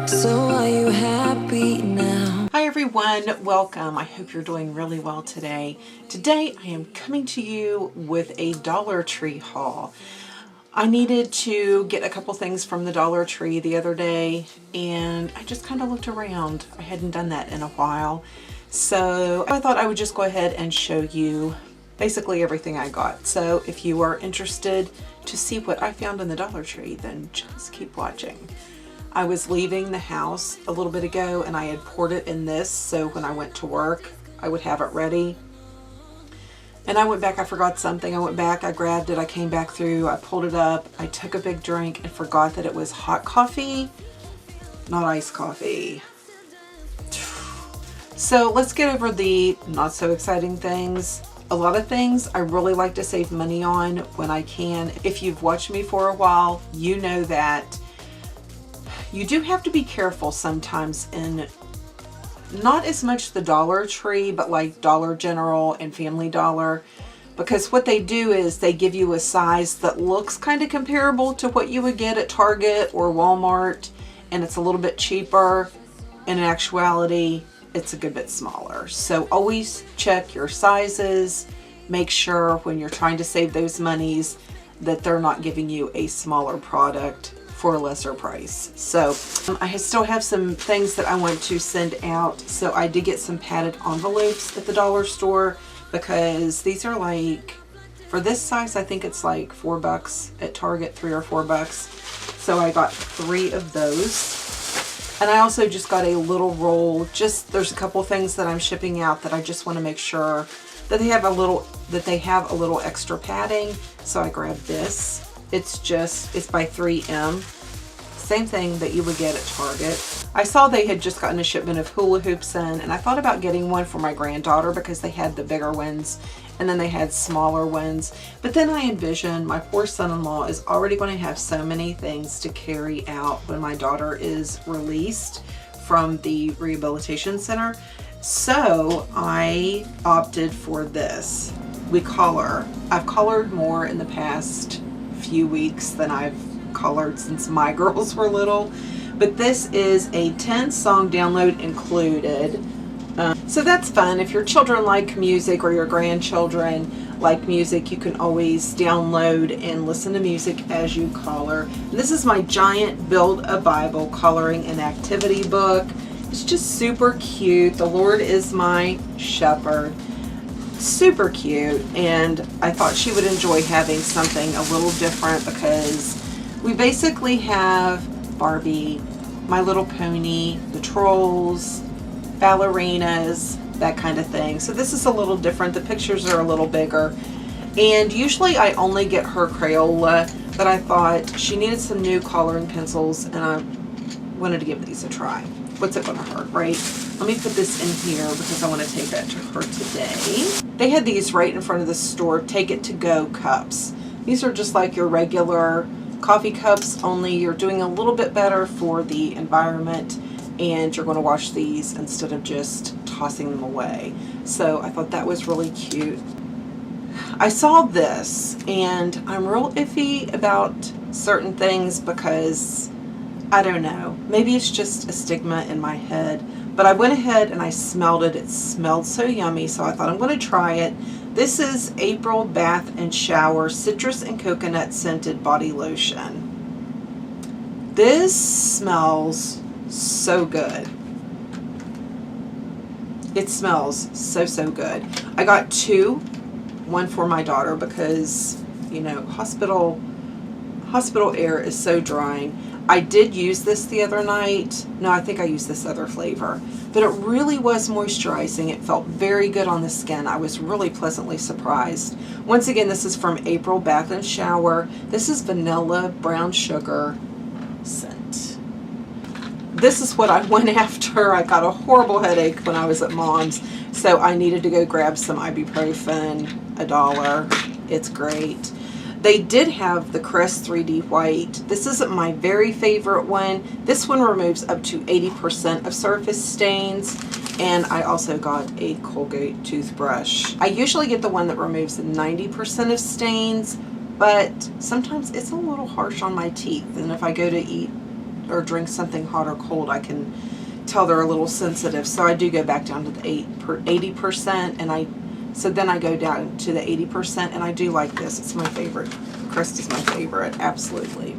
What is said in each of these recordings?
So are you happy now? Hi everyone, welcome. I hope you're doing really well today. Today I am coming to you with a Dollar Tree haul. I needed to get a couple things from the Dollar Tree the other day and I just kind of looked around. I hadn't done that in a while. So I thought I would just go ahead and show you basically everything I got. So if you are interested to see what I found in the Dollar Tree, then just keep watching. I was leaving the house a little bit ago and I had poured it in this so when I went to work I would have it ready. And I went back, I forgot something. I went back, I grabbed it, I came back through, I pulled it up, I took a big drink and forgot that it was hot coffee, not iced coffee. So let's get over the not so exciting things. A lot of things I really like to save money on when I can. If you've watched me for a while, you know that you do have to be careful sometimes in not as much the Dollar Tree, but like Dollar General and Family Dollar, because what they do is they give you a size that looks kind of comparable to what you would get at Target or Walmart, and it's a little bit cheaper. In actuality, it's a good bit smaller. So always check your sizes. Make sure when you're trying to save those monies that they're not giving you a smaller product for a lesser price. So I still have some things that I want to send out. So I did get some padded envelopes at the dollar store because these are like, for this size, I think it's like $4 at Target, $3 or $4. So I got 3 of those. And I also just got a little roll. Just, there's a couple things that I'm shipping out that I just want to make sure that they have a little extra padding. So I grabbed this. It's by 3M. Same thing that you would get at Target. I saw they had just gotten a shipment of hula hoops in, and I thought about getting one for my granddaughter because they had the bigger ones and then they had smaller ones. But then I envisioned my poor son-in-law is already going to have so many things to carry out when my daughter is released from the rehabilitation center. So I opted for this. I've colored more in the past few weeks than I've colored since my girls were little, but this is a 10-song download included. So that's fun. If your children like music or your grandchildren like music, you can always download and listen to music as you color. And this is my giant Build a Bible coloring and activity book. It's just super cute. The Lord is my shepherd. Super cute, and I thought she would enjoy having something a little different because we basically have Barbie, My Little Pony, the Trolls, ballerinas, that kind of thing. So this is a little different. The pictures are a little bigger, and usually I only get her Crayola, but I thought she needed some new coloring pencils and I wanted to give these a try. What's it gonna hurt, right? Let me put this in here because I want to take that to her today. They had these right in front of the store, take it to go cups. These are just like your regular coffee cups, only you're doing a little bit better for the environment and you're going to wash these instead of just tossing them away. So I thought that was really cute. I saw this and I'm real iffy about certain things because I don't know, maybe it's just a stigma in my head, but I went ahead and I smelled it. It smelled so yummy, so I thought I'm going to try it. This is April Bath and Shower Citrus and Coconut Scented Body Lotion. This smells so good. It smells so good. I got 2, one for my daughter because, you know, hospital air is so drying. I did use this the other night. No, I think I used this other flavor, but it really was moisturizing. It felt very good on the skin. I was really pleasantly surprised. Once again, this is from April Bath and Shower. This is vanilla brown sugar scent. This is what I went after. I got a horrible headache when I was at Mom's, so I needed to go grab some ibuprofen, $1. It's great. They did have the Crest 3D White. This isn't my very favorite one. This one removes up to 80% of surface stains. And I also got a Colgate toothbrush. I usually get the one that removes 90% of stains, but sometimes it's a little harsh on my teeth. And if I go to eat or drink something hot or cold, I can tell they're a little sensitive. So I do go back down to the 80%, and so then I go down to the 80%, and I do like this. It's my favorite. Crest is my favorite, absolutely.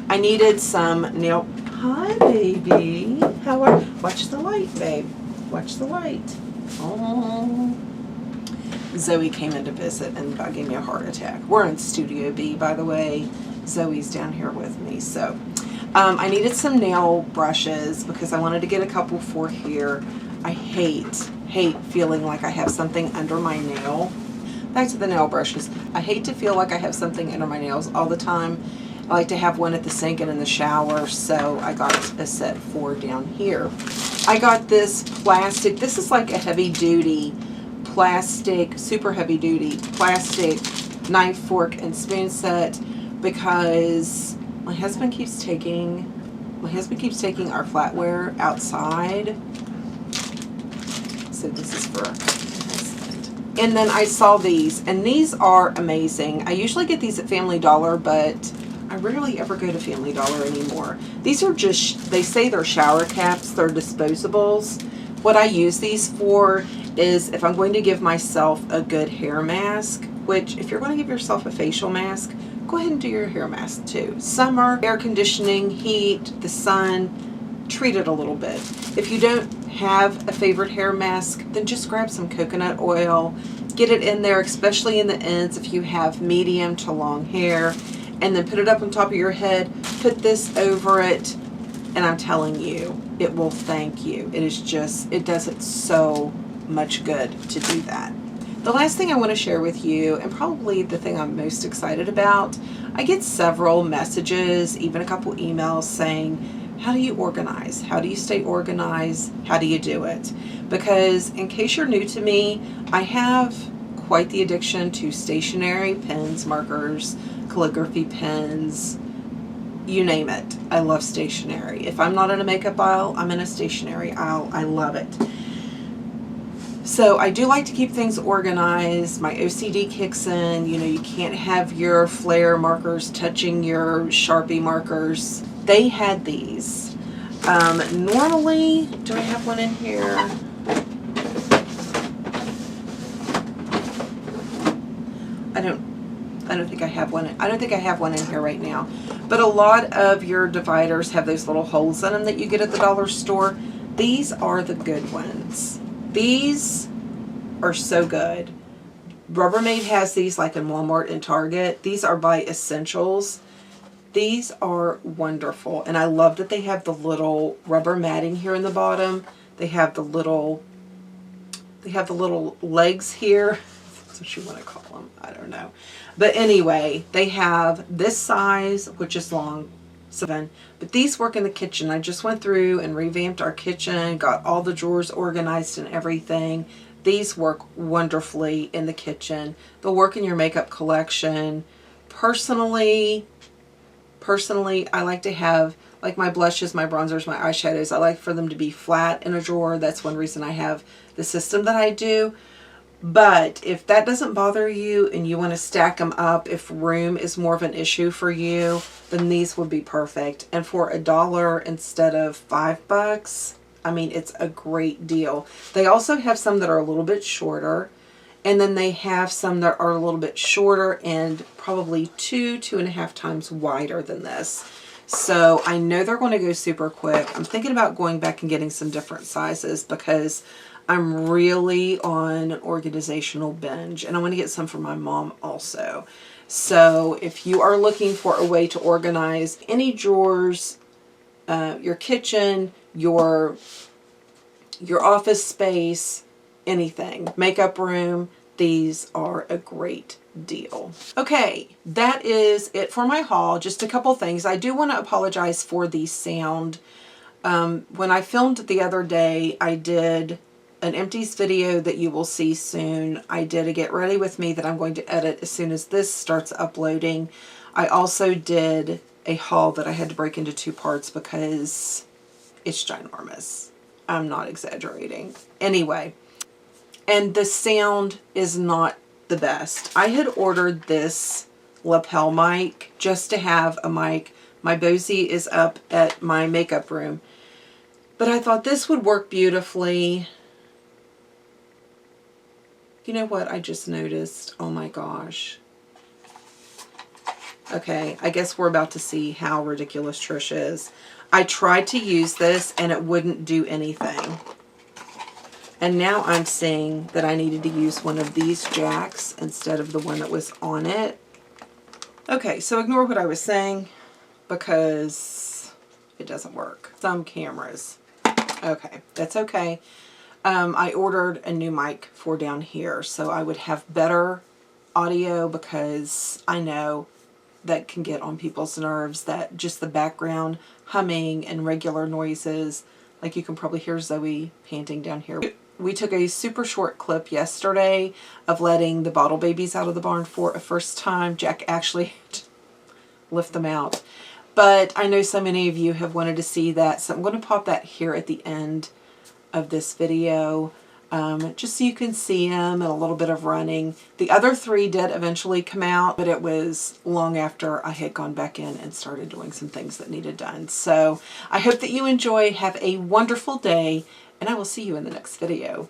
I needed some nail. Hi, baby. How are? Watch the light, babe. Watch the light. Oh. Zoe came in to visit and about gave me a heart attack. We're in Studio B, by the way. Zoe's down here with me. So I needed some nail brushes because I wanted to get a couple for here. I hate feeling like I have something under my nail. Back to the nail brushes. I hate to feel like I have something under my nails all the time. I like to have one at the sink and in the shower, so I got a set 4 down here. I got this plastic. This is like a heavy duty plastic, super heavy duty plastic knife, fork, and spoon set because my husband keeps taking our flatware outside. So this is for my husband. And then I saw these, and these are amazing. I usually get these at Family Dollar, but I rarely ever go to Family Dollar anymore. These are just, they say they're shower caps, they're disposables. What I use these for is if I'm going to give myself a good hair mask, which if you're going to give yourself a facial mask, go ahead and do your hair mask too. Summer, air conditioning, heat, the sun, treat it a little bit. If you don't have a favorite hair mask, then just grab some coconut oil, get it in there, especially in the ends if you have medium to long hair, and then put it up on top of your head, put this over it, and I'm telling you, it will thank you. It is just, it does it so much good to do that. The last thing I want to share with you, and probably the thing I'm most excited about, I get several messages, even a couple emails saying, how do you organize? How do you stay organized? How do you do it? Because in case you're new to me, I have quite the addiction to stationery, pens, markers, calligraphy pens, you name it. I love stationery. If I'm not in a makeup aisle, I'm in a stationery aisle. I love it. So I do like to keep things organized. My OCD kicks in. You know, you can't have your flare markers touching your Sharpie markers. They had these. Normally, do I have one in here? I don't think I have one. I don't think I have one in here right now. But a lot of your dividers have those little holes in them that you get at the dollar store. These are the good ones. These are so good. Rubbermaid has these like in Walmart and Target. These are by Essentials. These are wonderful. And I love that they have the little rubber matting here in the bottom. They have the little legs here. That's what you want to call them. I don't know. But anyway, they have this size, which is long, 7. But these work in the kitchen. I just went through and revamped our kitchen, got all the drawers organized and everything. These work wonderfully in the kitchen. They'll work in your makeup collection. Personally, I like to have, like my blushes, my bronzers, my eyeshadows, I like for them to be flat in a drawer. That's one reason I have the system that I do. But if that doesn't bother you and you want to stack them up, if room is more of an issue for you, then these would be perfect. And for $1 instead of $5, I mean, it's a great deal. They also have some that are a little bit shorter, and then they have some that are a little bit shorter and probably 2.5 times wider than this. So I know they're going to go super quick. I'm thinking about going back and getting some different sizes because I'm really on an organizational binge, and I want to get some for my mom also. So if you are looking for a way to organize any drawers, your kitchen, your office space, anything, makeup room, these are a great deal. Okay, that is it for my haul. Just a couple things. I do want to apologize for the sound. When I filmed the other day, I did an empties video that you will see soon. I did a get ready with me that I'm going to edit as soon as this starts uploading. I also did a haul that I had to break into 2 parts because it's ginormous. I'm not exaggerating. Anyway, and the sound is not the best. I had ordered this lapel mic just to have a mic My Bosie is up at my makeup room. But I thought this would work beautifully. You know what I just noticed? Oh my gosh. Okay, I guess we're about to see how ridiculous Trish is. I tried to use this and it wouldn't do anything. And now I'm seeing that I needed to use one of these jacks instead of the one that was on it. Okay, so ignore what I was saying because it doesn't work. Some cameras. Okay, that's okay. I ordered a new mic for down here so I would have better audio because I know that can get on people's nerves, that just the background humming and regular noises, like you can probably hear Zoe panting down here. We took a super short clip yesterday of letting the bottle babies out of the barn for a first time. Jack actually lift them out. But I know so many of you have wanted to see that, so I'm going to pop that here at the end of this video, just so you can see them and a little bit of running. The other 3 did eventually come out, but it was long after I had gone back in and started doing some things that needed done. So I hope that you enjoy. Have a wonderful day, and I will see you in the next video.